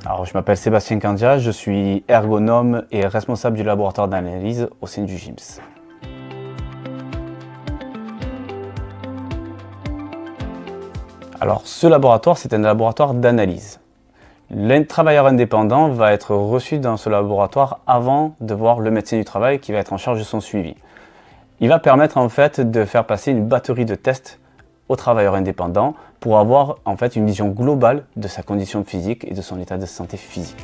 Alors, je m'appelle Sébastien Candia, je suis ergonome et responsable du laboratoire d'analyse au sein du GIMS. Alors, ce laboratoire, c'est un laboratoire d'analyse. Le travailleur indépendant va être reçu dans ce laboratoire avant de voir le médecin du travail qui va être en charge de son suivi. Il va permettre en fait de faire passer une batterie de tests au travailleur indépendant pour avoir en fait une vision globale de sa condition physique et de son état de santé physique.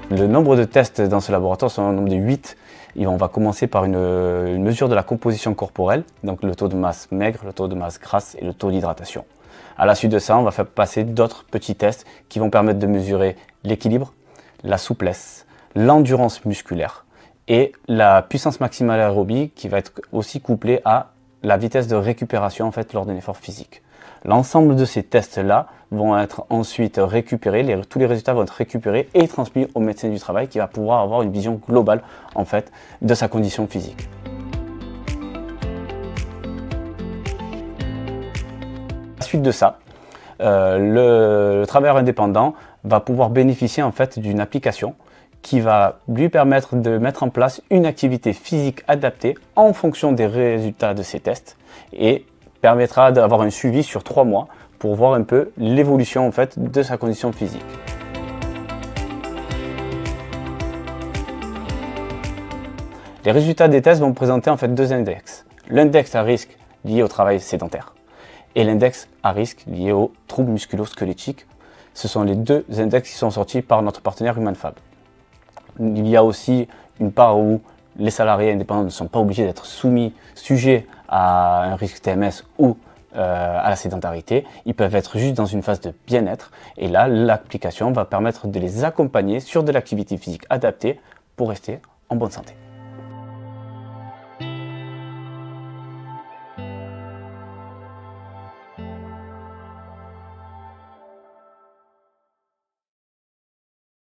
Le nombre de tests dans ce laboratoire sont un nombre de 8. Et on va commencer par une mesure de la composition corporelle, donc le taux de masse maigre, le taux de masse grasse et le taux d'hydratation. À la suite de ça, on va faire passer d'autres petits tests qui vont permettre de mesurer l'équilibre, la souplesse, l'endurance musculaire et la puissance maximale aérobie qui va être aussi couplée à la vitesse de récupération en fait, lors d'un effort physique. L'ensemble de ces tests-là vont être ensuite récupérés, tous les résultats vont être récupérés et transmis au médecin du travail qui va pouvoir avoir une vision globale en fait, de sa condition physique. À la suite de ça, le travailleur indépendant va pouvoir bénéficier en fait, d'une application qui va lui permettre de mettre en place une activité physique adaptée en fonction des résultats de ses tests et permettra d'avoir un suivi sur 3 mois pour voir un peu l'évolution en fait, de sa condition physique. Les résultats des tests vont présenter en fait 2 index. L'index à risque lié au travail sédentaire et l'index à risque lié aux troubles musculo-squelettiques. Ce sont les 2 index qui sont sortis par notre partenaire HumanFab. Il y a aussi une part où les salariés indépendants ne sont pas obligés d'être sujets à un risque TMS ou à la sédentarité. Ils peuvent être juste dans une phase de bien-être. Et là, l'application va permettre de les accompagner sur de l'activité physique adaptée pour rester en bonne santé.